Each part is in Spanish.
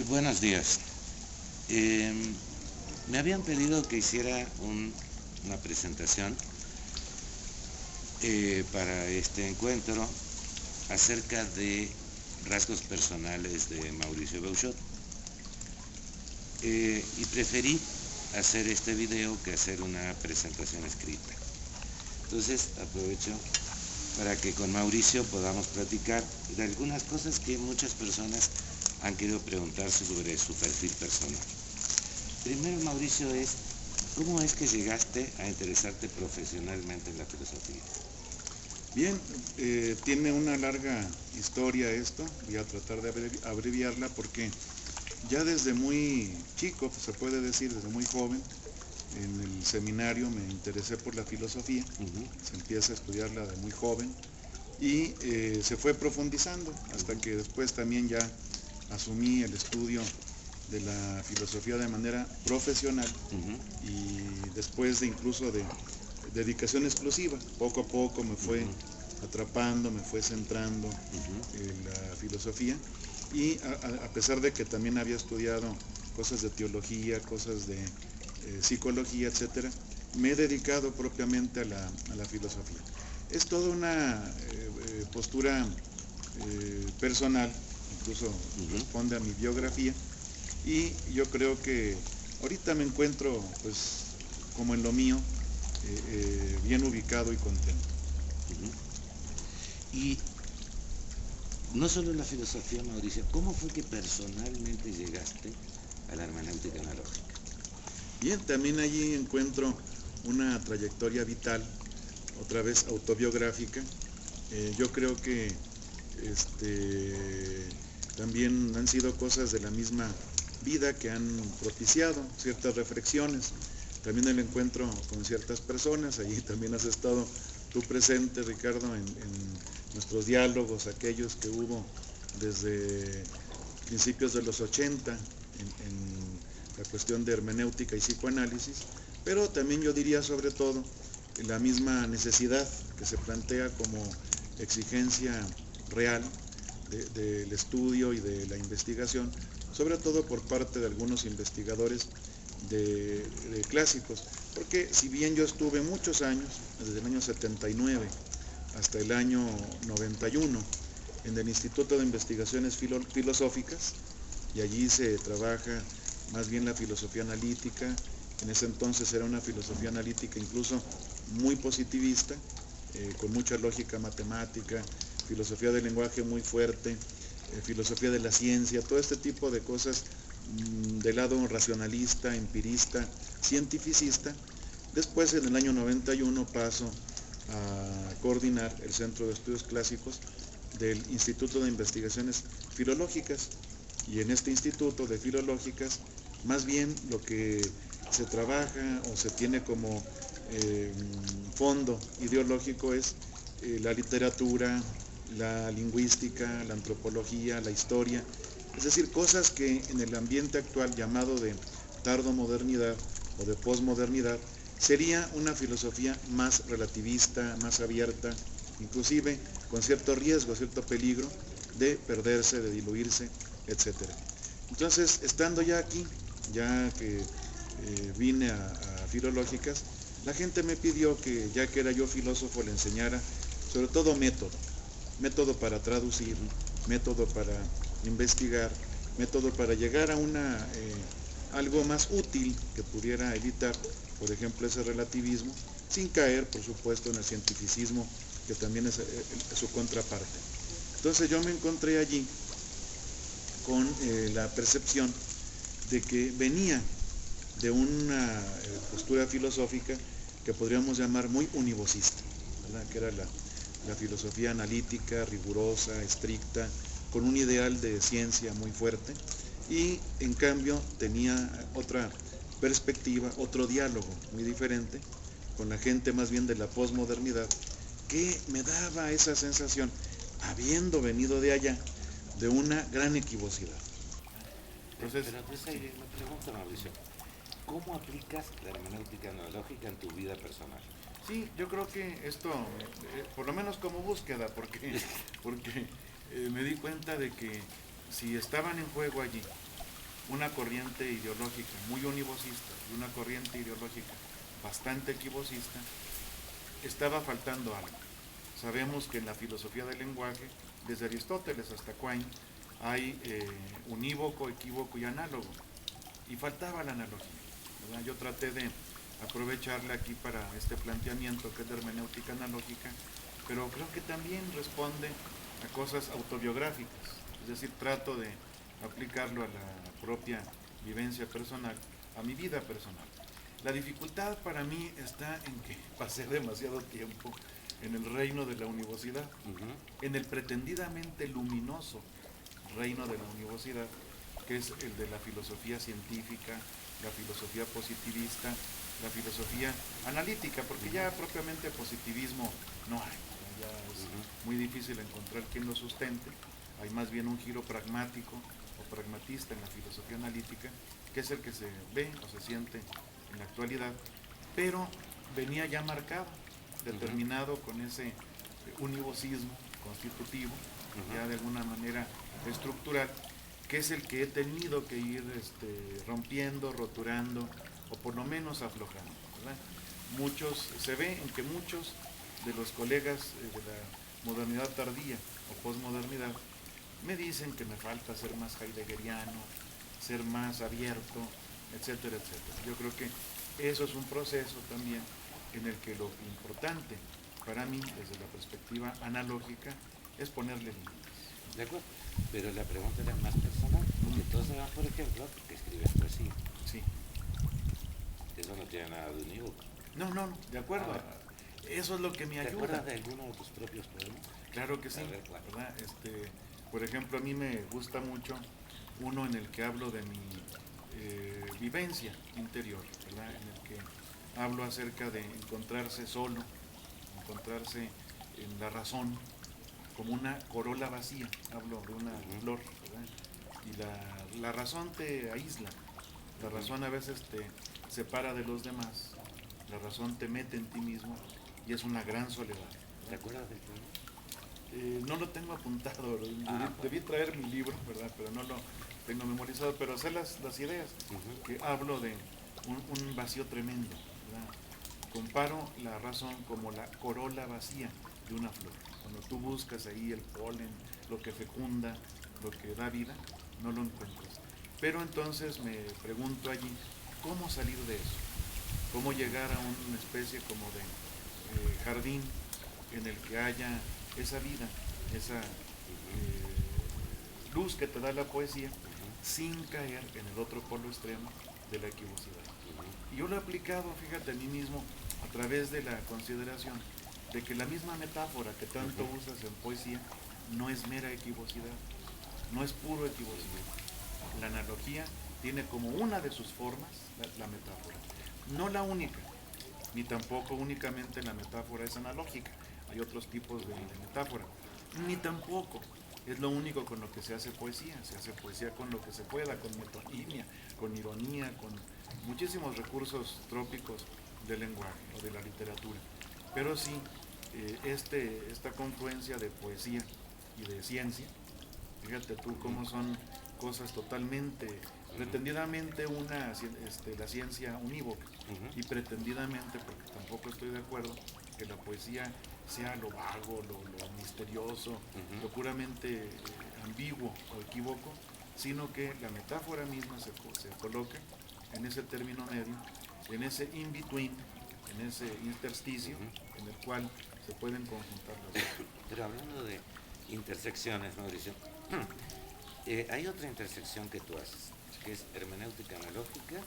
Buenos días. Me habían pedido que hiciera una presentación para este encuentro acerca de rasgos personales de Mauricio Beuchot. Y preferí hacer este video que hacer una presentación escrita. Entonces aprovecho para que con Mauricio podamos platicar de algunas cosas que muchas personas han querido preguntarse sobre su perfil personal. Primero, Mauricio, ¿cómo es que llegaste a interesarte profesionalmente en la filosofía? Bien, tiene una larga historia esto, voy a tratar de abreviarla porque ya desde muy chico, pues se puede decir, desde muy joven, en el seminario me interesé por la filosofía, se empieza a estudiarla de muy joven y se fue profundizando hasta que después también ya asumí el estudio de la filosofía de manera profesional y después de incluso de dedicación exclusiva, poco a poco me fue atrapando, me fue centrando en la filosofía y a pesar de que también había estudiado cosas de teología, cosas de psicología, etcétera, me he dedicado propiamente a la filosofía. Es toda una postura personal, incluso responde a mi biografía, y yo creo que ahorita me encuentro pues como en lo mío, bien ubicado y contento. Y no solo en la filosofía, Mauricio, ¿cómo fue que personalmente llegaste a la hermenéutica analógica? Bien, también allí encuentro una trayectoria vital, otra vez autobiográfica. Yo creo que también han sido cosas de la misma vida que han propiciado ciertas reflexiones. También el encuentro con ciertas personas, allí también has estado tú presente, Ricardo, en nuestros diálogos, aquellos que hubo desde principios de los 80 en la cuestión de hermenéutica y psicoanálisis, pero también yo diría sobre todo la misma necesidad que se plantea como exigencia real del estudio y de la investigación, sobre todo por parte de algunos investigadores de clásicos, porque si bien yo estuve muchos años, desde el año 79 hasta el año 91, en el Instituto de Investigaciones Filosóficas, y allí se trabaja más bien la filosofía analítica. En ese entonces era una filosofía analítica incluso muy positivista, con mucha lógica matemática, filosofía del lenguaje muy fuerte, filosofía de la ciencia, todo este tipo de cosas del lado racionalista, empirista, cientificista. Después, en el año 91, paso a coordinar el Centro de Estudios Clásicos del Instituto de Investigaciones Filológicas, y en este Instituto de Filológicas más bien lo que se trabaja o se tiene como fondo ideológico es la literatura, la lingüística, la antropología, la historia, es decir, cosas que en el ambiente actual llamado de tardomodernidad o de posmodernidad sería una filosofía más relativista, más abierta, inclusive con cierto riesgo, cierto peligro de perderse, de diluirse, etc. Entonces, estando ya aquí, ya que vine a Filológicas, la gente me pidió que, ya que era yo filósofo, le enseñara sobre todo método para traducir, método para investigar, método para llegar a algo más útil que pudiera evitar, por ejemplo, ese relativismo, sin caer, por supuesto, en el cientificismo, que también es su contraparte. Entonces yo me encontré allí con la percepción de que venía de una postura filosófica que podríamos llamar muy univocista, ¿verdad? Que era la filosofía analítica, rigurosa, estricta, con un ideal de ciencia muy fuerte, y en cambio tenía otra perspectiva, otro diálogo muy diferente con la gente más bien de la posmodernidad, que me daba esa sensación, habiendo venido de allá, de una gran equivocidad. Entonces ahí me pregunto, Mauricio, ¿cómo aplicas la hermenéutica analógica en tu vida personal? Sí, yo creo que esto, por lo menos como búsqueda, porque me di cuenta de que si estaban en juego allí una corriente ideológica muy univocista y una corriente ideológica bastante equivocista, estaba faltando algo. Sabemos que en la filosofía del lenguaje, desde Aristóteles hasta Quine, hay unívoco, equívoco y análogo, y faltaba la analogía, ¿verdad? Yo traté de aprovecharla aquí para este planteamiento que es de hermenéutica analógica, pero creo que también responde a cosas autobiográficas, es decir, trato de aplicarlo a la propia vivencia personal, a mi vida personal. La dificultad para mí está en que pasé demasiado tiempo en el reino de la univocidad, en el pretendidamente luminoso reino de la univocidad, que es el de la filosofía científica, la filosofía positivista, la filosofía analítica, porque ya propiamente positivismo no hay, ya es muy difícil encontrar quien lo sustente, hay más bien un giro pragmático o pragmatista en la filosofía analítica, que es el que se ve o se siente en la actualidad, pero venía ya marcado, determinado con ese univocismo constitutivo, ya de alguna manera estructural, que es el que he tenido que ir rompiendo, roturando o por lo menos aflojando, ¿verdad? Se ve en que muchos de los colegas de la modernidad tardía o posmodernidad me dicen que me falta ser más heideggeriano, ser más abierto, etcétera, etcétera. Yo creo que eso es un proceso también en el que lo importante para mí, desde la perspectiva analógica, es ponerle límites. De acuerdo, pero la pregunta era más personal, porque todos sabemos, por ejemplo, que escribes poesía. Sí. Eso no tiene nada de unívoco. No, de acuerdo. Eso es lo que me ayuda. ¿Te acuerdas de alguno de tus propios poemas? Claro que sí. A ver, ¿cuál? ¿Verdad? Por ejemplo, a mí me gusta mucho uno en el que hablo de mi vivencia interior, ¿verdad? En el que hablo acerca de encontrarse solo, encontrarse en la razón, como una corola vacía, hablo de una flor, ¿verdad? Y la razón te aísla, la razón a veces te separa de los demás, la razón te mete en ti mismo y es una gran soledad, ¿verdad? ¿Te acuerdas del poema? No lo tengo apuntado, debí traer mi libro, ¿verdad? Pero no lo tengo memorizado, pero sé las ideas, que hablo de un vacío tremendo, ¿verdad? Comparo la razón como la corola vacía de una flor. Cuando tú buscas ahí el polen, lo que fecunda, lo que da vida, no lo encuentras. Pero entonces me pregunto allí, ¿cómo salir de eso? ¿Cómo llegar a una especie como de jardín en el que haya esa vida, esa luz que te da la poesía, sin caer en el otro polo extremo de la equivocidad? Y yo lo he aplicado, fíjate, a mí mismo, a través de la consideración de que la misma metáfora que tanto usas en poesía no es mera equivocidad, no es puro equivocidad. La analogía tiene como una de sus formas la metáfora, no la única, ni tampoco únicamente la metáfora es analógica, hay otros tipos de metáfora, ni tampoco es lo único con lo que se hace poesía con lo que se pueda, con metonimia, con ironía, con muchísimos recursos trópicos del lenguaje o de la literatura, pero sí, esta confluencia de poesía y de ciencia, fíjate tú cómo son cosas totalmente, pretendidamente la ciencia unívoca, y pretendidamente, porque tampoco estoy de acuerdo, que la poesía sea lo vago, lo misterioso, lo puramente ambiguo o equívoco, sino que la metáfora misma se coloca en ese término medio, en ese in-between, en ese intersticio, en el cual se pueden conjuntar las dos. Pero hablando de intersecciones, Mauricio, hay otra intersección que tú haces, que es hermenéutica analógica,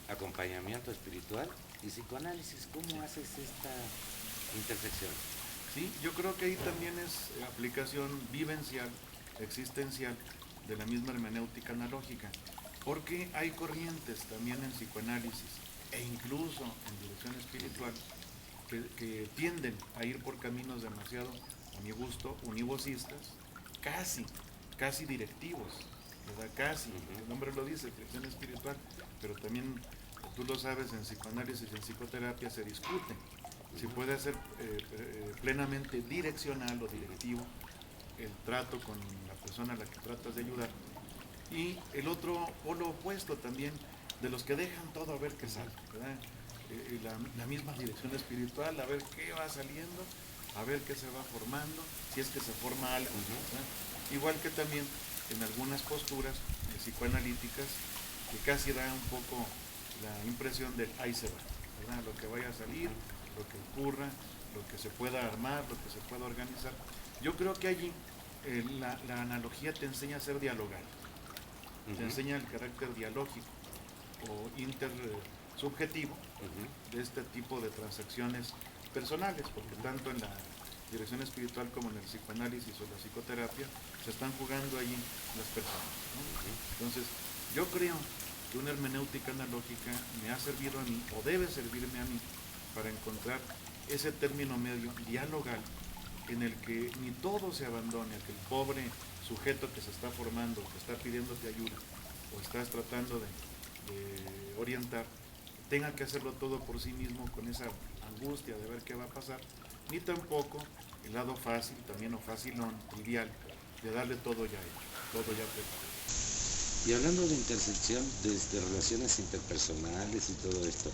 acompañamiento espiritual y psicoanálisis. ¿Cómo haces esta intersección? Sí, yo creo que ahí también es aplicación vivencial, existencial, de la misma hermenéutica analógica, porque hay corrientes también en psicoanálisis e incluso en dirección espiritual que tienden a ir por caminos demasiado, a mi gusto, univocistas, casi directivos, ¿verdad? Casi, el nombre lo dice, dirección espiritual, pero también, tú lo sabes, en psicoanálisis y en psicoterapia se discute si puede ser plenamente direccional o directivo el trato con la persona a la que tratas de ayudar, Y el otro polo opuesto también, de los que dejan todo a ver qué sale, ¿verdad? La misma dirección espiritual, a ver qué va saliendo, a ver qué se va formando, si es que se forma algo, ¿verdad? Igual que también en algunas posturas psicoanalíticas, que casi da un poco la impresión del ahí se va, ¿verdad? Lo que vaya a salir, lo que ocurra, lo que se pueda armar, lo que se pueda organizar. Yo creo que allí la analogía te enseña a ser dialogal, te enseña el carácter dialógico o intersubjetivo de este tipo de transacciones personales, porque tanto en la dirección espiritual como en el psicoanálisis o la psicoterapia se están jugando allí las personas, ¿no? Entonces, yo creo que una hermenéutica analógica me ha servido a mí, o debe servirme a mí, para encontrar ese término medio dialogal en el que ni todo se abandone, que el pobre sujeto que se está formando, que está pidiéndote ayuda, o estás tratando de orientar, tenga que hacerlo todo por sí mismo con esa angustia de ver qué va a pasar, ni tampoco el lado fácil, también o facilón, trivial, de darle todo ya hecho, todo ya preparado. Y hablando de intersección, desde relaciones interpersonales y todo esto,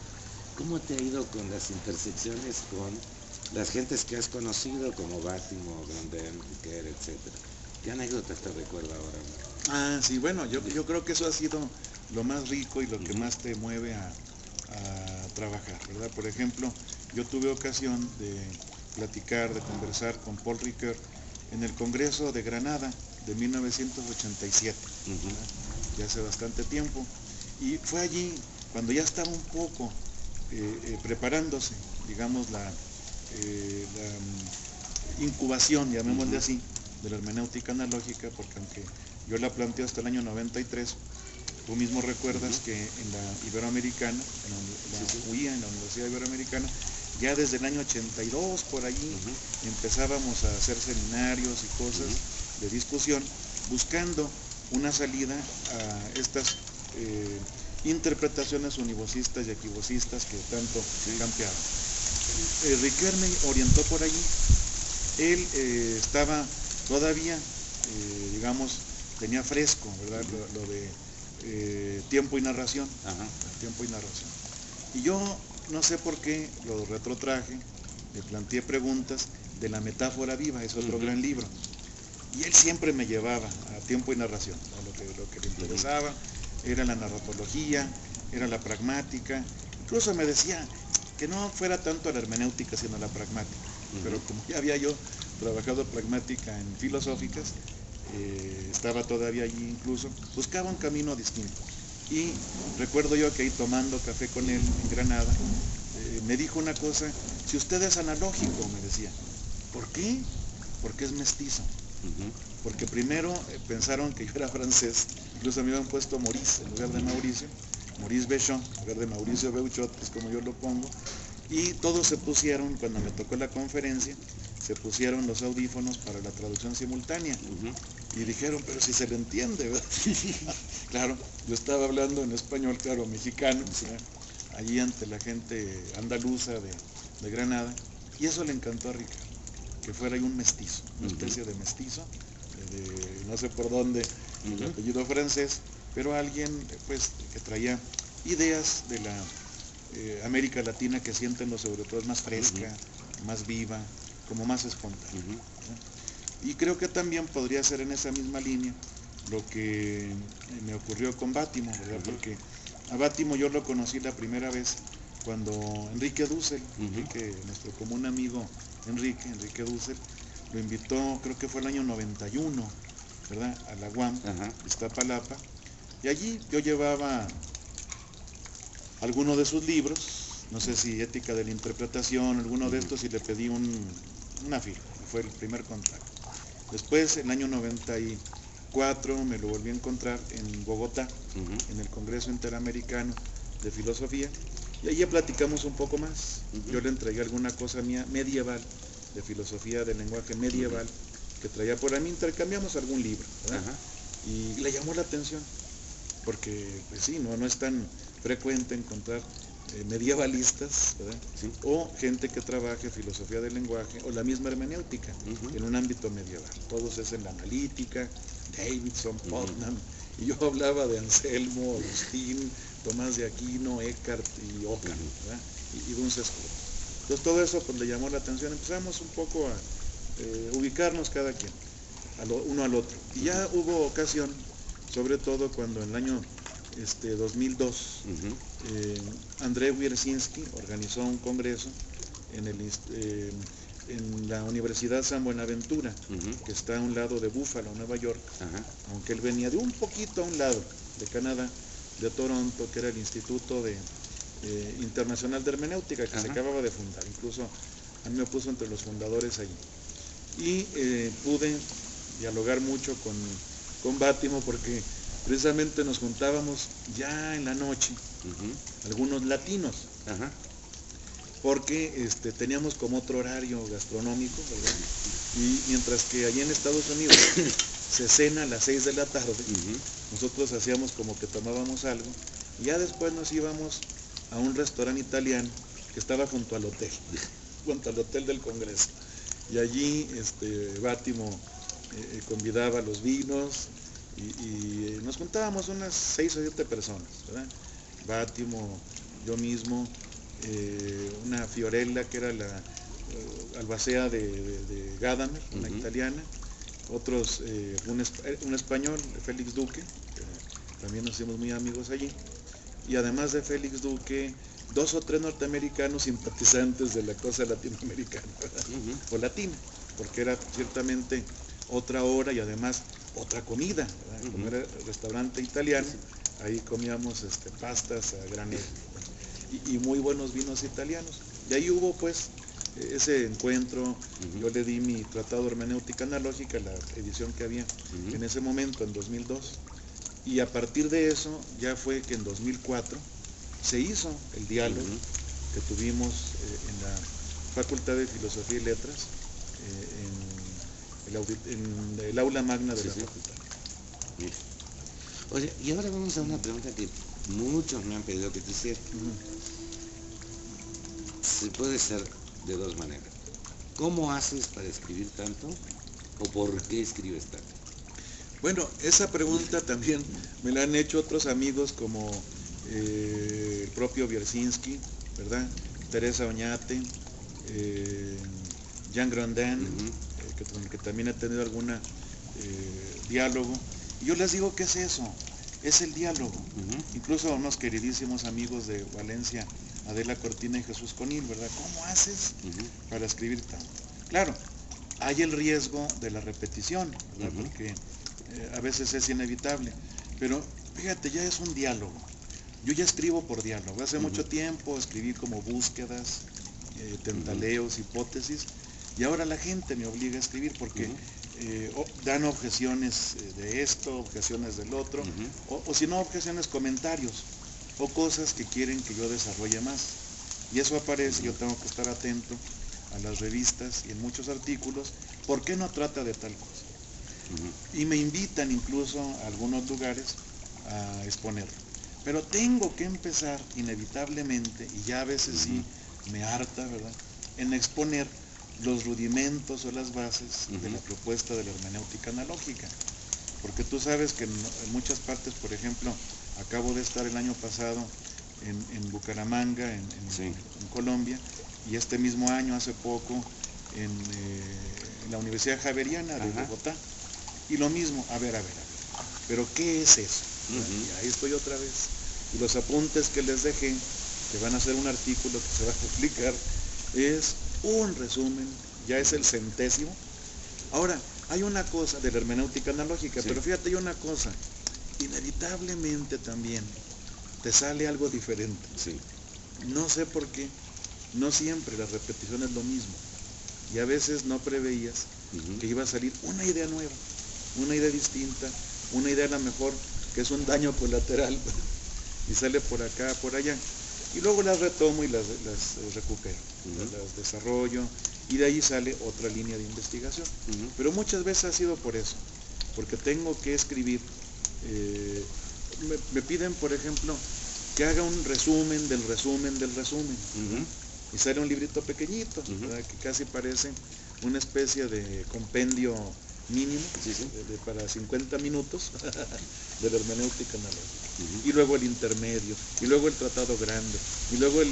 ¿cómo te ha ido con las intersecciones con las gentes que has conocido, como Bátimo, Grondin, Riquer, etcétera? ¿Qué anécdotas te recuerda ahora? Sí, bueno, yo creo que eso ha sido lo más rico y lo que más te mueve a trabajar, ¿verdad? Por ejemplo, yo tuve ocasión de platicar, de conversar con Paul Riquer en el Congreso de Granada de 1987, ya hace bastante tiempo, y fue allí cuando ya estaba un poco preparándose, digamos, la incubación, llamémosle así, de la hermenéutica analógica, porque aunque yo la planteé hasta el año 93, tú mismo recuerdas que en la Iberoamericana, en la UIA, en la Universidad Iberoamericana, ya desde el año 82 por allí empezábamos a hacer seminarios y cosas de discusión, buscando una salida a estas interpretaciones univocistas y equivocistas que tanto campeaban. Riquer me orientó por allí. Él estaba todavía, digamos, tenía fresco, ¿verdad? Lo de tiempo y narración. Tiempo y narración. Y yo no sé por qué lo retrotraje, le planteé preguntas de la metáfora viva, es otro gran libro. Y él siempre me llevaba a tiempo y narración. Lo que le interesaba era la narratología, era la pragmática. Incluso me decía que no fuera tanto la hermenéutica, sino la pragmática. Pero como ya había yo trabajado pragmática en filosóficas, estaba todavía allí incluso, buscaba un camino distinto. Y recuerdo yo que ahí tomando café con él en Granada, me dijo una cosa: si usted es analógico, me decía. ¿Por qué? Porque es mestizo. Porque primero pensaron que yo era francés, incluso me habían puesto Maurice en lugar de Mauricio, Maurice Béchon en lugar de Mauricio Beuchot, es como yo lo pongo, y todos se pusieron, cuando me tocó la conferencia, se pusieron los audífonos para la traducción simultánea, y dijeron, pero si se le entiende, ¿verdad? Claro, yo estaba hablando en español, claro, mexicano, ¿verdad? Allí ante la gente andaluza de Granada, y eso le encantó a Ricardo, que fuera ahí un mestizo, una especie de mestizo, no sé por dónde, el apellido francés, pero alguien pues que traía ideas de la América Latina, que sienten los europeos más fresca, más viva, como más espontánea. Y creo que también podría ser en esa misma línea lo que me ocurrió con Bátimo, ¿verdad? Porque a Bátimo yo lo conocí la primera vez cuando Enrique Dussel, nuestro común amigo Enrique Dussel, lo invitó, creo que fue el año 91, ¿verdad? A la UAM, Iztapalapa, y allí yo llevaba alguno de sus libros, no sé si Ética de la Interpretación, alguno de estos, y le pedí una firma, fue el primer contacto. Después, en el año 94, me lo volví a encontrar en Bogotá, en el Congreso Interamericano de Filosofía, y ahí ya platicamos un poco más. Yo le entregué alguna cosa mía medieval, de filosofía del lenguaje medieval, que traía por ahí, intercambiamos algún libro, ¿verdad? Y le llamó la atención, porque pues sí, no es tan frecuente encontrar medievalistas, ¿verdad? O gente que trabaje filosofía del lenguaje o la misma hermenéutica en un ámbito medieval. Todos es en la analítica, Davidson, Putnam Y yo hablaba de Anselmo, Agustín, Tomás de Aquino, Eckhart y Ockham, ¿verdad? Y Duns Scotus. Entonces todo eso pues le llamó la atención. Empezamos un poco a ubicarnos cada quien, uno al otro. Y ya hubo ocasión, sobre todo cuando en el año 2002, André Wiercinski organizó un congreso en la Universidad San Buenaventura, que está a un lado de Buffalo, Nueva York, aunque él venía de un poquito a un lado de Canadá, de Toronto, que era el Instituto Internacional de Hermenéutica, que se acababa de fundar. Incluso a mí me puso entre los fundadores allí. Y pude dialogar mucho con Bátimo, porque precisamente nos juntábamos ya en la noche, algunos latinos, porque teníamos como otro horario gastronómico, ¿verdad? Y mientras que allí en Estados Unidos se cena a las 6 de la tarde, nosotros hacíamos como que tomábamos algo, y ya después nos íbamos a un restaurante italiano que estaba junto al hotel del Congreso. Y allí Bátimo convidaba los vinos y nos juntábamos unas 6 o 7 personas, ¿verdad? Bátimo, yo mismo, una Fiorella que era la albacea de Gadamer, una italiana, otros, un español, Félix Duque, que también nos hicimos muy amigos allí, y además de Félix Duque, 2 o 3 norteamericanos simpatizantes de la cosa latinoamericana, o latina, porque era ciertamente otra hora y además otra comida, ¿verdad? Como era restaurante italiano, ahí comíamos pastas a granel y muy buenos vinos italianos. Y ahí hubo pues ese encuentro. Yo le di mi tratado de hermenéutica analógica, la edición que había en ese momento, en 2002, y a partir de eso ya fue que en 2004 se hizo el diálogo que tuvimos en la Facultad de Filosofía y Letras, en el aula magna de la facultad. Mira. Oye, y ahora vamos a una pregunta que muchos me han pedido que te hiciera. Se puede ser de 2 maneras. ¿Cómo haces para escribir tanto? ¿O por qué escribes tanto? Bueno, esa pregunta también me la han hecho otros amigos como el propio Wiercinski, ¿verdad? Teresa Oñate, Jean Grondin, con el que también he tenido alguna diálogo. Y yo les digo, ¿qué es eso? Es el diálogo. Incluso unos queridísimos amigos de Valencia, Adela Cortina y Jesús Conil, ¿verdad? ¿Cómo haces para escribir tanto? Claro, hay el riesgo de la repetición, ¿verdad? Porque a veces es inevitable, pero fíjate, ya es un diálogo. Yo ya escribo por diálogo. Hace mucho tiempo escribí como búsquedas, tentaleos, hipótesis, y ahora la gente me obliga a escribir porque dan objeciones de esto, objeciones del otro, o si no objeciones, comentarios, o cosas que quieren que yo desarrolle más. Y eso aparece, yo tengo que estar atento a las revistas y en muchos artículos, ¿por qué no trata de tal cosa? Y me invitan incluso a algunos lugares a exponerlo. Pero tengo que empezar inevitablemente, y ya a veces sí me harta, ¿verdad?, en exponer los rudimentos o las bases de la propuesta de la hermenéutica analógica. Porque tú sabes que en muchas partes, por ejemplo, acabo de estar el año pasado en Bucaramanga, en Colombia, y este mismo año, hace poco, en la Universidad Javeriana de Bogotá. Y lo mismo, a ver, ¿pero qué es eso? Y ahí estoy otra vez. Y los apuntes que les dejé, que van a ser un artículo que se va a publicar, es un resumen, ya es el 100º. Ahora, hay una cosa de la hermenéutica analógica, pero fíjate, hay una cosa, inevitablemente también te sale algo diferente. No sé por qué, no siempre la repetición es lo mismo. Y a veces no preveías que iba a salir una idea nueva, una idea distinta, una idea a lo mejor que es un daño colateral y sale por acá, por allá. Y luego las retomo y las recupero, las desarrollo, y de ahí sale otra línea de investigación. Pero muchas veces ha sido por eso, porque tengo que escribir. Me piden, por ejemplo, que haga un resumen del resumen del resumen. Y sale un librito pequeñito, ¿verdad?, que casi parece una especie de compendio mínimo Sí, sí. para 50 minutos de la hermenéutica analógica. Ujú. Y luego el intermedio, y luego el tratado grande, y luego el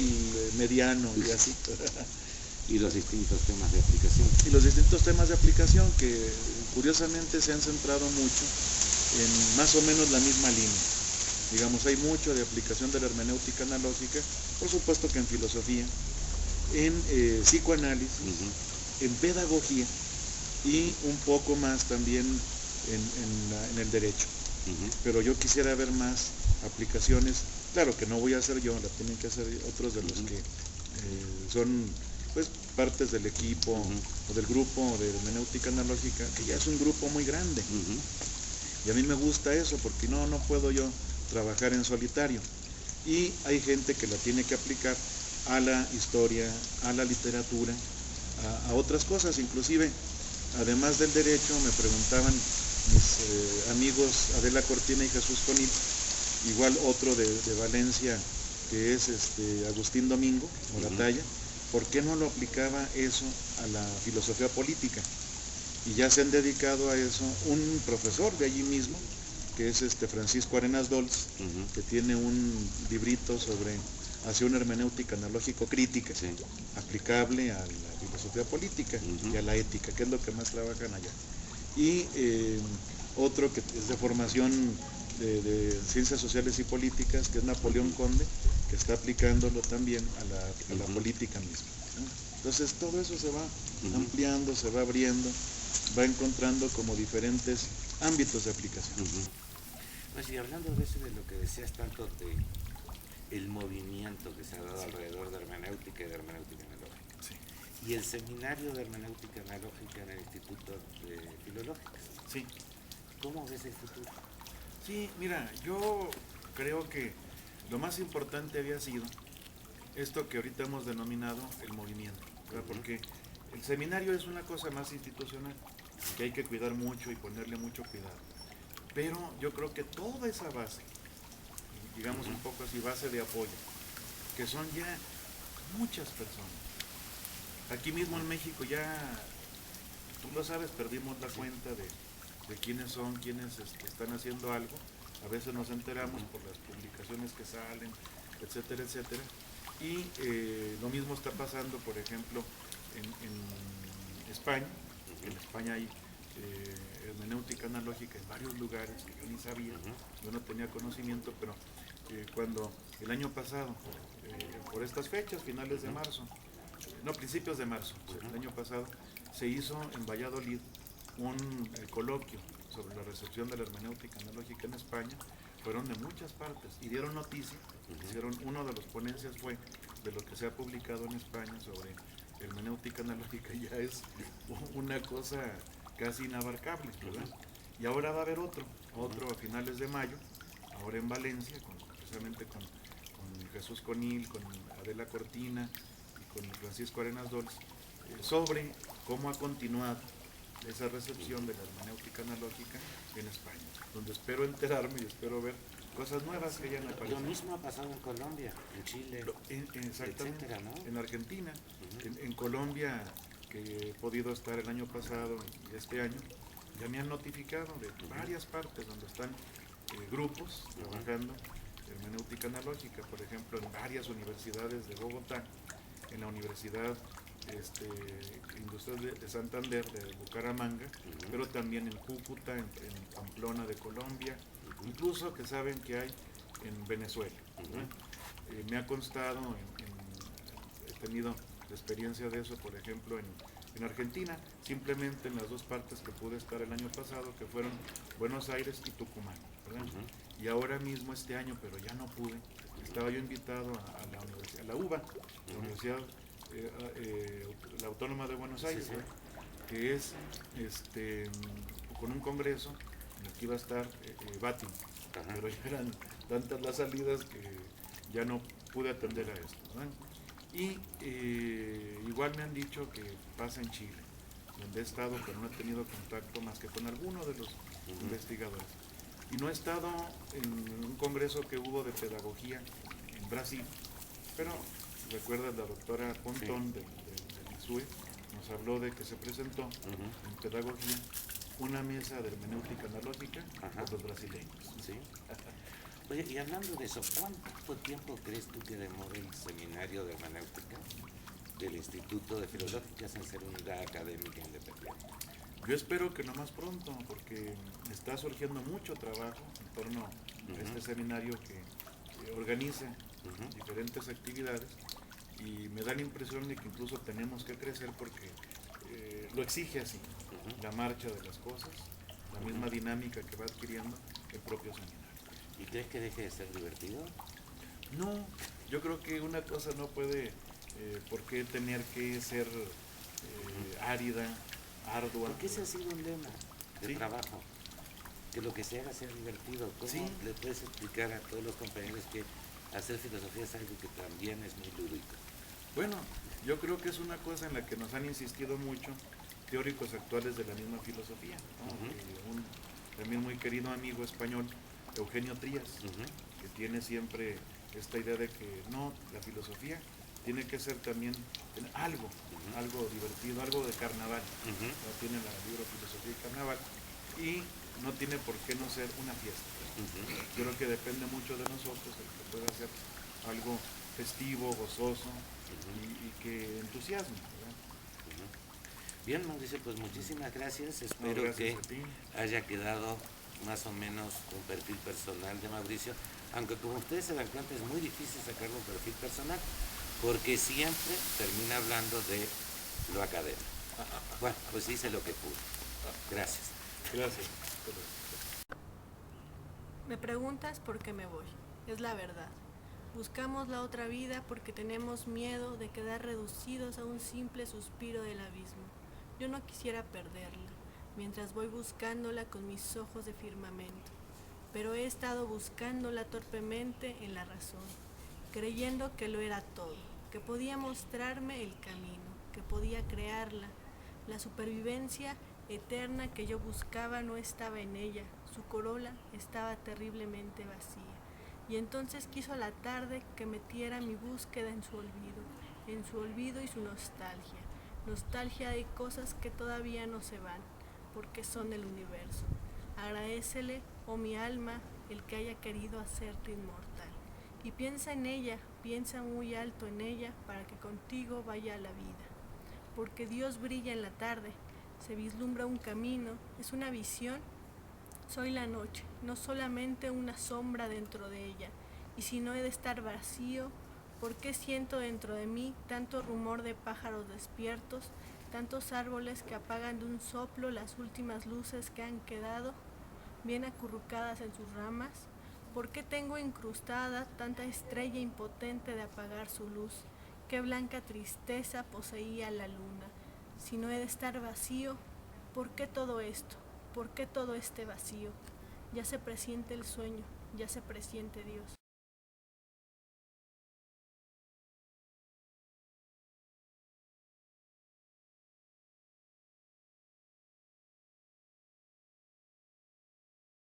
mediano, y así. Y los distintos temas de aplicación. Y los distintos temas de aplicación que curiosamente se han centrado mucho en más o menos la misma línea. Digamos, hay mucho de aplicación de la hermenéutica analógica, por supuesto que en filosofía, en psicoanálisis, Ujú. en pedagogía y un poco más también en el derecho. Ujú. Pero yo quisiera ver más aplicaciones, claro que no voy a hacer yo, la tienen que hacer otros de los Ujú. que son pues partes del equipo Ujú. o del grupo de hermenéutica analógica, que ya es un grupo muy grande. Ujú. Y a mí me gusta eso, porque no puedo yo trabajar en solitario. Y hay gente que la tiene que aplicar a la historia, a la literatura, a otras cosas, inclusive, además del derecho, me preguntaban mis amigos Adela Cortina y Jesús Conil, igual otro de Valencia, que es Agustín Domingo, Moratalla, ¿por qué no lo aplicaba eso a la filosofía política? Y ya se han dedicado a eso un profesor de allí mismo, que es Francisco Arenas Dols, Ujú. que tiene un librito hacia una hermenéutica analógico-crítica, Sí. aplicable a la filosofía política Ujú. y a la ética, que es lo que más trabajan allá. Y otro que es de formación de ciencias sociales y políticas, que es Napoleón Conde, que está aplicándolo también a la Ujú. política misma, ¿no? Entonces todo eso se va Ujú. ampliando, se va abriendo, va encontrando como diferentes ámbitos de aplicación. Ujú. Pues y hablando de eso, de lo que decías tanto de el movimiento que se ha dado alrededor de hermenéutica y de hermenéutica analógica, Sí, y el seminario de hermenéutica analógica en el Instituto de Filológicas, sí. ¿cómo ves el futuro? Sí, mira, yo creo que lo más importante había sido esto que ahorita hemos denominado el movimiento, ¿verdad? Ujú. Porque el seminario es una cosa más institucional, que hay que cuidar mucho y ponerle mucho cuidado. Pero yo creo que toda esa base, digamos un poco así, base de apoyo, que son ya muchas personas. Aquí mismo en México ya, tú lo sabes, perdimos la cuenta de quiénes son, quiénes están haciendo algo. A veces nos enteramos por las publicaciones que salen, etcétera, etcétera. Y lo mismo está pasando, por ejemplo, en España. En España hay hermenéutica analógica en varios lugares que yo ni sabía, yo no tenía conocimiento, pero cuando el año pasado, por estas fechas, finales de marzo, no, principios de marzo, el año pasado, se hizo en Valladolid un coloquio sobre la recepción de la hermenéutica analógica en España. Fueron de muchas partes y dieron noticia. Uno de los ponencias fue de lo que se ha publicado en España sobre hermenéutica analógica. Ya es una cosa casi inabarcable, ¿verdad? Y ahora va a haber otro a finales de mayo, ahora en Valencia, precisamente con Jesús Conil, con Adela Cortina y con Francisco Arenas Dols, sobre cómo ha continuado esa recepción de la hermenéutica analógica en España, donde espero enterarme y espero ver cosas nuevas que hayan Lo aparecido. mismo ha pasado en Colombia, en Chile, Exactamente, etcétera, ¿no? en Argentina, en Colombia, que he podido estar el año pasado y este año, ya me han notificado de varias partes donde están grupos trabajando hermenéutica analógica, por ejemplo, en varias universidades de Bogotá, en la Universidad Industrial de Santander, de Bucaramanga, pero también en Cúcuta, en Pamplona de Colombia, incluso que saben que hay en Venezuela. Me ha constado, he tenido la experiencia de eso, por ejemplo, en Argentina, simplemente en las dos partes que pude estar el año pasado, que fueron Buenos Aires y Tucumán, ¿verdad? Y ahora mismo este año, pero ya no pude, estaba yo invitado a la universidad, a la UBA, la Universidad la Autónoma de Buenos Aires, que es con un congreso en el que iba a estar Batin, pero ya eran tantas las salidas que ya no pude atender a esto, ¿no? Y igual me han dicho que pasa en Chile, donde he estado, pero no he tenido contacto más que con alguno de los investigadores. Y no he estado en un congreso que hubo de pedagogía en Brasil, pero recuerda la doctora Pontón del ISUE, nos habló de que se presentó en pedagogía una mesa de hermenéutica analógica Ajá. por los brasileños. ¿Sí? Oye, y hablando de eso, ¿cuánto tiempo crees tú que demore el seminario de hermenéutica del Instituto de Filológicas en ser unidad académica independiente? Yo espero que no más pronto, porque está surgiendo mucho trabajo en torno a este seminario que organiza diferentes actividades, y me da la impresión de que incluso tenemos que crecer porque lo exige así, la marcha de las cosas, la misma dinámica que va adquiriendo el propio seminario. ¿Y crees que deje de ser divertido? No, yo creo que una cosa no puede por qué tener que ser árida, ardua. Porque ese ha sido un lema de Sí. trabajo, que lo que se haga sea divertido. ¿Cómo Sí. le puedes explicar a todos los compañeros que hacer filosofía es algo que también es muy lúdico? Bueno, yo creo que es una cosa en la que nos han insistido mucho teóricos actuales de la misma filosofía, ¿no? Un también muy querido amigo español, Eugenio Trías, que tiene siempre esta idea de que no, la filosofía tiene que ser también algo, algo divertido, algo de carnaval. ¿No? Tiene la libro Filosofía y Carnaval, y no tiene por qué no ser una fiesta. Yo creo que depende mucho de nosotros el que pueda ser algo festivo, gozoso y que entusiasme, ¿verdad? Bien, Mauricio, pues muchísimas gracias. Espero gracias a ti. que haya quedado más o menos un perfil personal de Mauricio, aunque como ustedes se dan cuenta es muy difícil sacarle un perfil personal, porque siempre termina hablando de lo académico. Bueno, pues hice lo que pude. Gracias. Gracias. Me preguntas por qué me voy. Es la verdad. Buscamos la otra vida porque tenemos miedo de quedar reducidos a un simple suspiro del abismo. Yo no quisiera perderla, mientras voy buscándola con mis ojos de firmamento. Pero he estado buscándola torpemente en la razón, creyendo que lo era todo, que podía mostrarme el camino, que podía crearla. La supervivencia eterna que yo buscaba no estaba en ella, su corola estaba terriblemente vacía. Y entonces quiso la tarde que metiera mi búsqueda en su olvido y su nostalgia. Nostalgia de cosas que todavía no se van, porque son del universo. Agradécele, oh mi alma, el que haya querido hacerte inmortal. Y piensa en ella, piensa muy alto en ella, para que contigo vaya a la vida. Porque Dios brilla en la tarde, se vislumbra un camino, es una visión. Soy la noche, no solamente una sombra dentro de ella, y si no he de estar vacío, ¿por qué siento dentro de mí tanto rumor de pájaros despiertos, tantos árboles que apagan de un soplo las últimas luces que han quedado bien acurrucadas en sus ramas? ¿Por qué tengo incrustada tanta estrella impotente de apagar su luz? ¿Qué blanca tristeza poseía la luna? Si no he de estar vacío, ¿por qué todo esto? ¿Por qué todo este vacío? Ya se presiente el sueño, ya se presiente Dios.